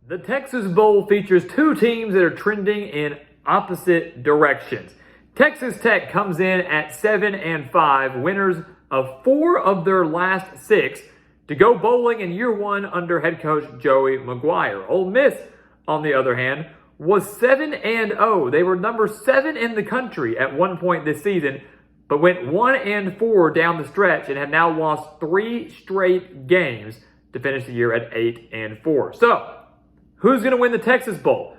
The Texas Bowl features two teams that are trending in opposite directions. Texas Tech comes in at 7-5, winners of 4 of their last 6 to go bowling in year 1 under head coach Joey McGuire. Ole Miss, on the other hand, was 7-0. They were number 7 in the country at one point this season, but went 1-4 down the stretch and have now lost 3 straight games to finish the year at 8-4. So, who's going to win the Texas Bowl?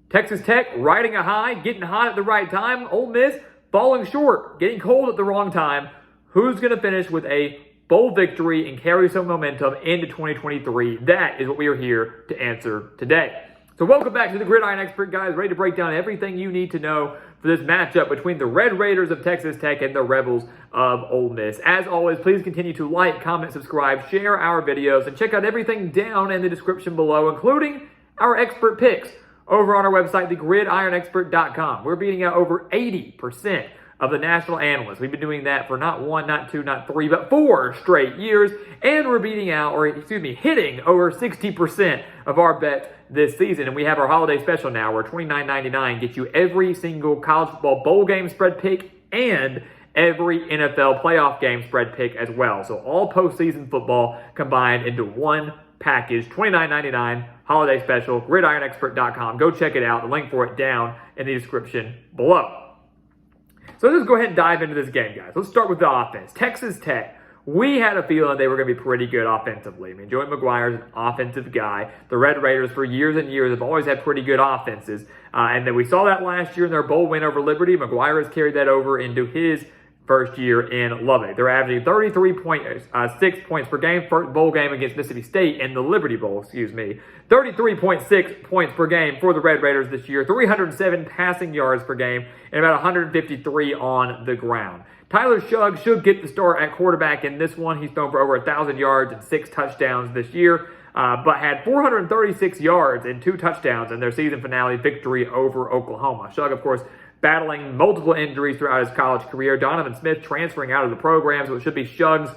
Texas Tech riding a high, getting hot at the right time. Ole Miss falling short, getting cold at the wrong time. Who's going to finish with a bowl victory and carry some momentum into 2023? That is what we are here to answer today. So welcome back to the Gridiron Expert, guys. Ready to break down everything you need to know for this matchup between the Red Raiders of Texas Tech and the Rebels of Ole Miss. As always, please continue to like, comment, subscribe, share our videos, and check out everything down in the description below, including our expert picks over on our website, thegridironexpert.com. We're beating out over 80% of the national analysts. We've been doing that for not 1, not 2, not 3, but 4 straight years. And we're hitting over 60% of our bets this season. And we have our holiday special now where $29.99 gets you every single college football bowl game spread pick and every NFL playoff game spread pick as well. So all postseason football combined into one package, $29.99 holiday special, gridironexpert.com. Go check it out. The link for it down in the description below. So let's just go ahead and dive into this game, guys. Let's start with the offense. Texas Tech, we had a feeling they were going to be pretty good offensively. I mean, Joey McGuire's an offensive guy. The Red Raiders for years and years have always had pretty good offenses. And then we saw that last year in their bowl win over Liberty. McGuire has carried that over into his first year in Lubbock. They're averaging 33.6 points per game, first bowl game against Mississippi State in the Liberty Bowl, 33.6 points per game for the Red Raiders this year, 307 passing yards per game, and about 153 on the ground. Tyler Shugg should get the start at quarterback in this one. He's thrown for over 1,000 yards and 6 touchdowns this year, but had 436 yards and 2 touchdowns in their season finale victory over Oklahoma. Shugg, of course, battling multiple injuries throughout his college career. Donovan Smith transferring out of the program, so it should be Shugg's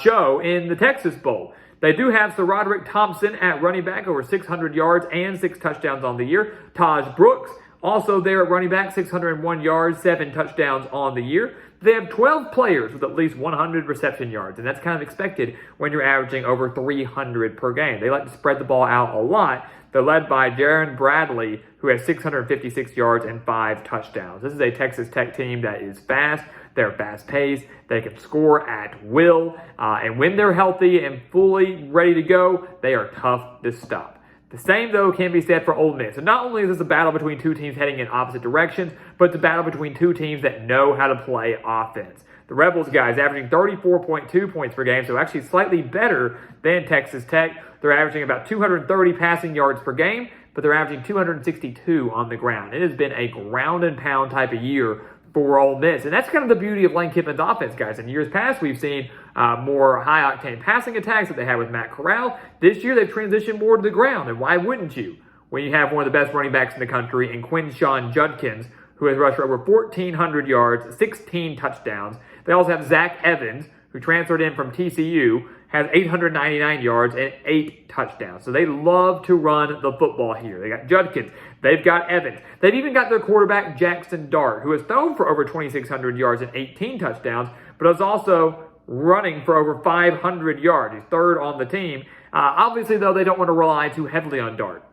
show in the Texas Bowl. They do have Sir Roderick Thompson at running back, over 600 yards and 6 touchdowns on the year. Taj Brooks, also there at running back, 601 yards, 7 touchdowns on the year. They have 12 players with at least 100 reception yards, and that's kind of expected when you're averaging over 300 per game. They like to spread the ball out a lot. They're led by Jaron Bradley, who has 656 yards and 5 touchdowns. This is a Texas Tech team that is fast. They're fast-paced. They can score at will. And when they're healthy and fully ready to go, they are tough to stop. The same, though, can be said for Ole Miss. So not only is this a battle between two teams heading in opposite directions, but it's a battle between two teams that know how to play offense. The Rebels, guys, averaging 34.2 points per game, so actually slightly better than Texas Tech. They're averaging about 230 passing yards per game, but they're averaging 262 on the ground. It has been a ground and pound type of year for Ole Miss. And that's kind of the beauty of Lane Kiffin's offense, guys. In years past, we've seen more high-octane passing attacks that they had with Matt Corral. This year, they've transitioned more to the ground. And why wouldn't you when you have one of the best running backs in the country in Quinshawn Judkins, who has rushed for over 1,400 yards, 16 touchdowns. They also have Zach Evans, who transferred in from TCU, has 899 yards and 8 touchdowns. So they love to run the football here. They got Judkins. They've got Evans. They've even got their quarterback, Jackson Dart, who has thrown for over 2,600 yards and 18 touchdowns, but is also running for over 500 yards. He's third on the team. Obviously, though, they don't want to rely too heavily on Dart.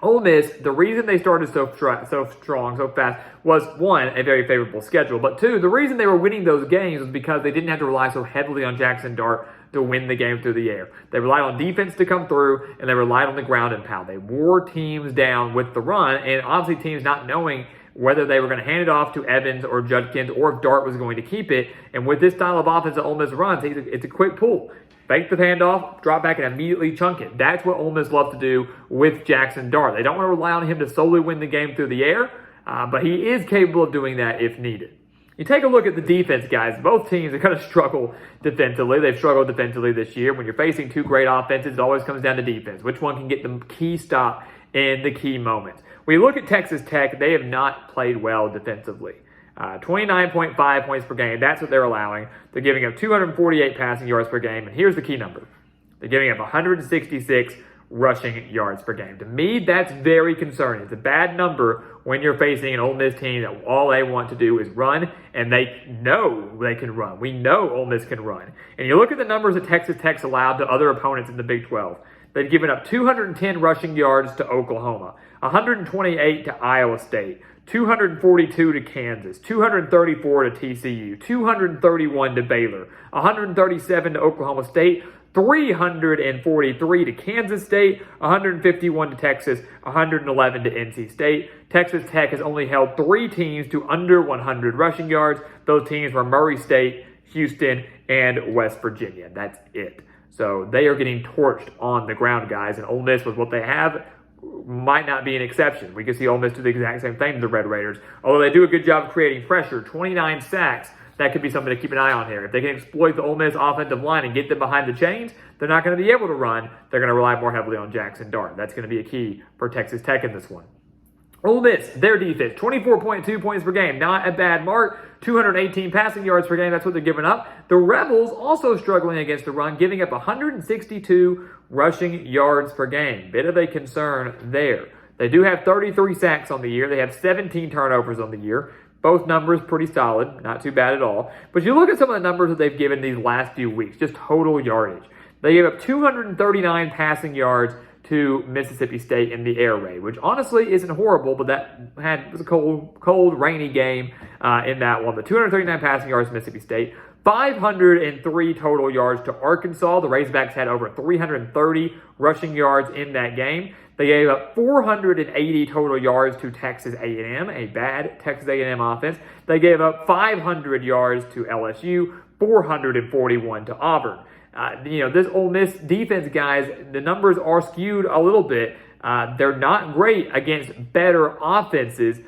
Ole Miss, the reason they started so strong, so fast, was, 1, a very favorable schedule, but 2, the reason they were winning those games was because they didn't have to rely so heavily on Jackson Dart to win the game through the air. They relied on defense to come through, and they relied on the ground and pound. They wore teams down with the run, and obviously teams not knowing whether they were going to hand it off to Evans or Judkins or if Dart was going to keep it. And with this style of offense that Ole Miss runs, it's a quick pull. Fake the handoff, drop back, and immediately chunk it. That's what Ole Miss loves to do with Jackson Dart. They don't want to rely on him to solely win the game through the air, but he is capable of doing that if needed. You take a look at the defense, guys. Both teams are going to struggle defensively. They've struggled defensively this year. When you're facing two great offenses, it always comes down to defense. Which one can get the key stop in the key moments? When you look at Texas Tech, they have not played well defensively. 29.5 points per game. That's what they're allowing. They're giving up 248 passing yards per game. And here's the key number. They're giving up 166 rushing yards per game. To me, that's very concerning. It's a bad number when you're facing an Ole Miss team that all they want to do is run, and they know they can run. We know Ole Miss can run. And you look at the numbers that Texas Tech's allowed to other opponents in the Big 12. They've given up 210 rushing yards to Oklahoma, 128 to Iowa State, 242 to Kansas, 234 to TCU, 231 to Baylor, 137 to Oklahoma State, 343 to Kansas State, 151 to Texas, 111 to NC State. Texas Tech has only held 3 teams to under 100 rushing yards. Those teams were Murray State, Houston, and West Virginia. That's it. So they are getting torched on the ground, guys, and Ole Miss, with what they have, might not be an exception. We could see Ole Miss do the exact same thing to the Red Raiders. Although they do a good job of creating pressure, 29 sacks, that could be something to keep an eye on here. If they can exploit the Ole Miss offensive line and get them behind the chains, they're not going to be able to run. They're going to rely more heavily on Jackson Dart. That's going to be a key for Texas Tech in this one. Ole Miss, their defense, 24.2 points per game. Not a bad mark. 218 passing yards per game. That's what they're giving up. The Rebels also struggling against the run, giving up 162 rushing yards per game. Bit of a concern there. They do have 33 sacks on the year. They have 17 turnovers on the year. Both numbers pretty solid, not too bad at all. But you look at some of the numbers that they've given these last few weeks, just total yardage. They gave up 239 passing yards to Mississippi State in the air raid, which honestly isn't horrible, but that was a cold, rainy game in that one. But 239 passing yards to Mississippi State, 503 total yards to Arkansas. The Razorbacks had over 330 rushing yards in that game. They gave up 480 total yards to Texas A&M, a bad Texas A&M offense. They gave up 500 yards to LSU, 441 to Auburn. This Ole Miss defense, guys, the numbers are skewed a little bit. They're not great against better offenses.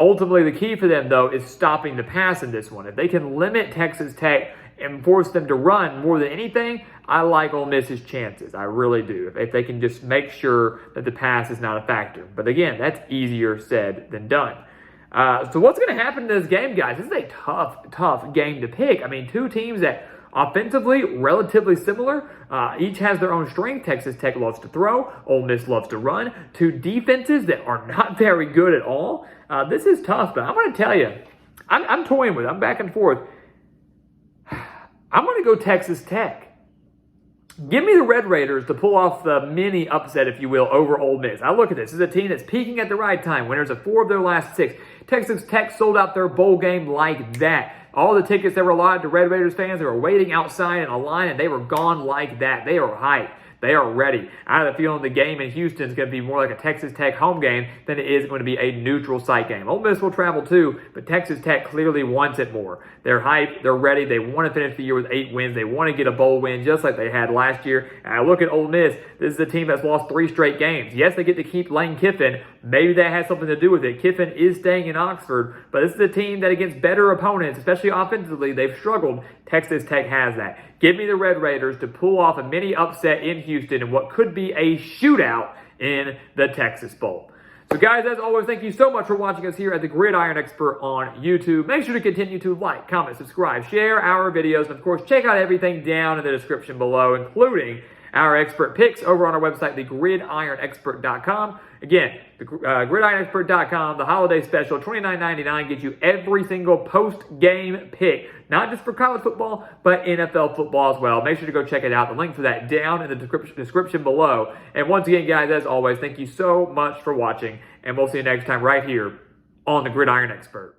Ultimately, the key for them, though, is stopping the pass in this one. If they can limit Texas Tech and force them to run more than anything, I like Ole Miss's chances. I really do. If they can just make sure that the pass is not a factor. But again, that's easier said than done. So what's going to happen in this game, guys? This is a tough game to pick. I mean, two teams that offensively, relatively similar. Each has their own strength. Texas Tech loves to throw. Ole Miss loves to run. Two defenses that are not very good at all. This is tough, but I'm going to tell you, I'm toying with it. I'm back and forth. I'm going to go Texas Tech. Give me the Red Raiders to pull off the mini upset, if you will, over Ole Miss. I look at this. This is a team that's peaking at the right time. Winners of 4 of their last 6. Texas Tech sold out their bowl game like that. All the tickets that were allotted to Red Raiders fans, they were waiting outside in a line, and they were gone like that. They are hyped. They are ready. I have a feeling the game in Houston is going to be more like a Texas Tech home game than it is going to be a neutral site game. Ole Miss will travel too, but Texas Tech clearly wants it more. They're hyped. They're ready. They want to finish the year with 8 wins. They want to get a bowl win just like they had last year. And I look at Ole Miss. This is a team that's lost 3 straight games. Yes, they get to keep Lane Kiffin. Maybe that has something to do with it. Kiffin is staying in Oxford, but this is a team that against better opponents, especially offensively, they've struggled. Texas Tech has that. Give me the Red Raiders to pull off a mini upset in Houston in what could be a shootout in the Texas Bowl. So guys, as always, thank you so much for watching us here at the Gridiron Expert on YouTube. Make sure to continue to like, comment, subscribe, share our videos, and of course, check out everything down in the description below, including our expert picks over on our website, thegridironexpert.com. Again, thegridironexpert.com, the holiday special, $29.99, gets you every single post-game pick, not just for college football, but NFL football as well. Make sure to go check it out. The link for that down in the description below. And once again, guys, as always, thank you so much for watching, and we'll see you next time right here on the Gridiron Expert.